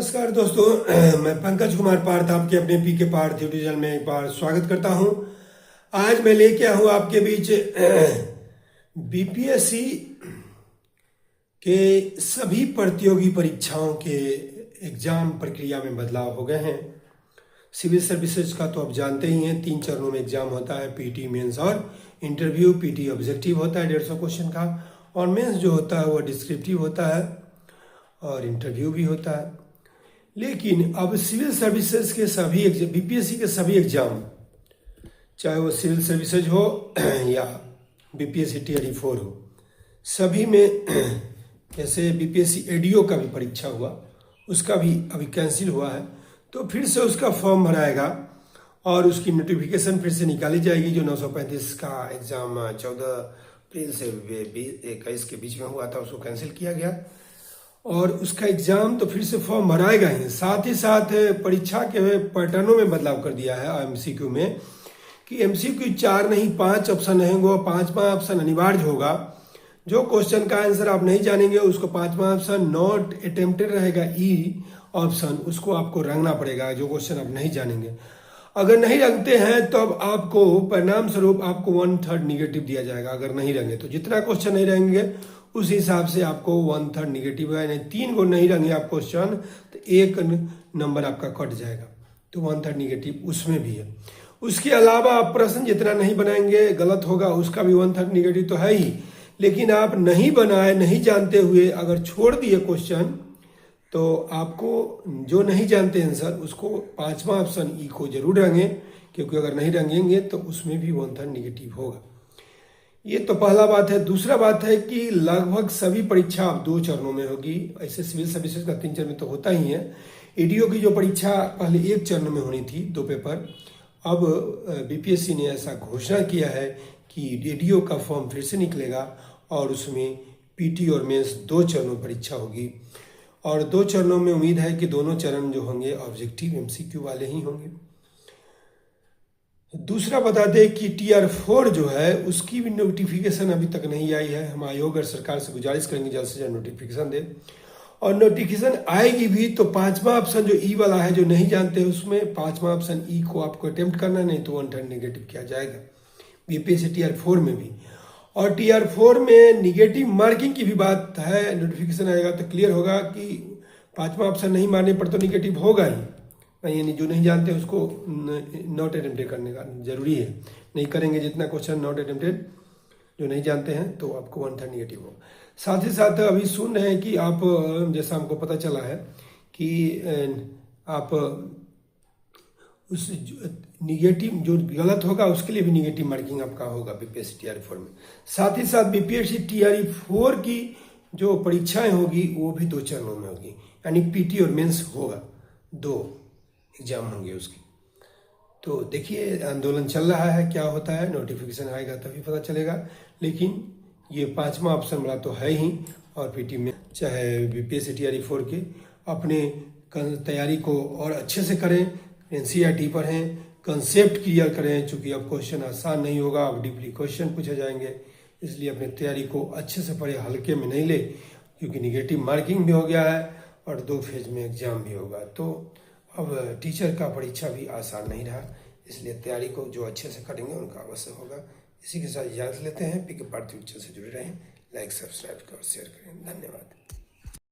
नमस्कार दोस्तों, मैं पंकज कुमार पार्थ आपके अपने पी के पार्थ यूट्यूब चैनल में एक बार स्वागत करता हूं। आज मैं लेके आया हूं आपके बीच बीपीएससी के सभी प्रतियोगी परीक्षाओं के एग्जाम प्रक्रिया में बदलाव हो गए हैं। सिविल सर्विसेज का तो आप जानते ही हैं, 3 चरणों में एग्जाम होता है, पीटी, मेंस और इंटरव्यू। पीटी ऑब्जेक्टिव होता है 150 क्वेश्चन का, और मेंस जो होता है वो डिस्क्रिप्टिव होता है, और इंटरव्यू भी होता है। लेकिन अब सिविल सर्विसेज के सभी बीपीएससी के सभी एग्जाम, चाहे वो सिविल सर्विसेज हो या बीपीएससी टीआरई 4 हो, सभी में जैसे बीपीएससी एडीओ का भी परीक्षा हुआ, उसका भी अभी कैंसिल हुआ है, तो फिर से उसका फॉर्म भराएगा और उसकी नोटिफिकेशन फिर से निकाली जाएगी। जो 935 का एग्जाम 14 अप्रैल से 21 के बीच में हुआ था, उसको कैंसिल किया गया और उसका एग्जाम तो फिर से फॉर्म भराएगा ही। साथ ही साथ परीक्षा के पैटर्नों में बदलाव कर दिया है एमसीक्यू में, कि एमसीक्यू 4 नहीं 5 ऑप्शन रहेंगे, 5वां ऑप्शन अनिवार्य होगा। जो क्वेश्चन का आंसर आप नहीं जानेंगे उसको 5वां ऑप्शन नॉट अटेम्प्टेड रहेगा, ई ऑप्शन, उसको आपको रंगना पड़ेगा जो क्वेश्चन आप नहीं जानेंगे। अगर नहीं रंगते हैं तो अब आपको परिणाम स्वरूप आपको 1/3 निगेटिव दिया जाएगा। अगर नहीं रंगे तो जितना क्वेश्चन नहीं रहेंगे उस हिसाब से आपको 1/3 निगेटिव है। 3 को नहीं रंगे आप क्वेश्चन तो 1 नंबर आपका कट जाएगा, तो 1/3 निगेटिव उसमें भी है। उसके अलावा आप प्रश्न जितना नहीं बनाएंगे गलत होगा, उसका भी 1/3 निगेटिव तो है ही। लेकिन आप नहीं बनाए, नहीं जानते हुए अगर छोड़ दिए क्वेश्चन, तो आपको जो नहीं जानते आंसर उसको 5वां ऑप्शन ई को जरूर रंगे, क्योंकि अगर नहीं रंगेंगे तो उसमें भी 1/3 निगेटिव होगा। ये तो पहला बात है। दूसरा बात है कि लगभग सभी परीक्षा अब 2 चरणों में होगी। ऐसे सिविल सर्विसेज का 3 चरण में तो होता ही है। एडीओ की जो परीक्षा पहले 1 चरण में होनी थी, 2 पेपर, अब बीपीएससी ने ऐसा घोषणा किया है कि एडीओ का फॉर्म फिर से निकलेगा और उसमें पीटी और मेंस 2 चरणों परीक्षा होगी। और 2 चरणों में उम्मीद है कि दोनों चरण जो होंगे ऑब्जेक्टिव एमसीक्यू वाले ही होंगे। दूसरा बता दें कि टीआर 4 जो है उसकी भी नोटिफिकेशन अभी तक नहीं आई है। हम आयोग और सरकार से गुजारिश करेंगे जल्द से जल्द नोटिफिकेशन दे, और नोटिफिकेशन आएगी भी तो 5वां ऑप्शन जो ई वाला है, जो नहीं जानते उसमें 5वां ऑप्शन ई को आपको अटेम्प्ट करना, नहीं तो 1/3 निगेटिव किया जाएगा बीपीएससी टीआर 4 में भी। और टीआर 4 में निगेटिव मार्किंग की भी बात है। नोटिफिकेशन आएगा तो क्लियर होगा कि 5वां ऑप्शन नहीं मारने पर तो निगेटिव होगा ही, यानी जो नहीं जानते उसको नॉट अटेम्प्टेड करने का जरूरी है। नहीं करेंगे जितना क्वेश्चन नॉट अटेम्प्टेड जो नहीं जानते हैं तो आपको 1/3 निगेटिव हो। साथ ही साथ अभी सुन रहे हैं कि आप, जैसा हमको पता चला है कि आप उस निगेटिव जो गलत होगा उसके लिए भी निगेटिव मार्किंग आपका होगा बीपीएससी टीआरई 4 में। साथ ही साथ बीपीएससी टीआरई 4 की जो परीक्षाएं होगी वो भी 2 चरणों में होगी, यानी पीटी और मेंस होगा, 2 एग्जाम होंगे उसकी। तो देखिए आंदोलन चल रहा है, क्या होता है, नोटिफिकेशन आएगा तभी पता चलेगा। लेकिन ये 5वां ऑप्शन वाला तो है ही। और पीटी में चाहे बीपीएससी टीआरई 4 के अपने तैयारी को और अच्छे से करें, एनसीईआरटी पढ़ें, कंसेप्ट क्लियर करें, चूंकि अब क्वेश्चन आसान नहीं होगा, अब डीपली क्वेश्चन पूछे जाएंगे, इसलिए अपनी तैयारी को अच्छे से पढ़े, हल्के में नहीं ले, क्योंकि निगेटिव मार्किंग भी हो गया है और 2 फेज में एग्जाम भी होगा। तो अब टीचर का परीक्षा भी आसान नहीं रहा, इसलिए तैयारी को जो अच्छे से करेंगे उनका अवश्य होगा। इसी के साथ इजाज़त लेते हैं। पी के पार्थ यूट्यूब से जुड़े रहें, लाइक सब्सक्राइब करें, शेयर करें। धन्यवाद।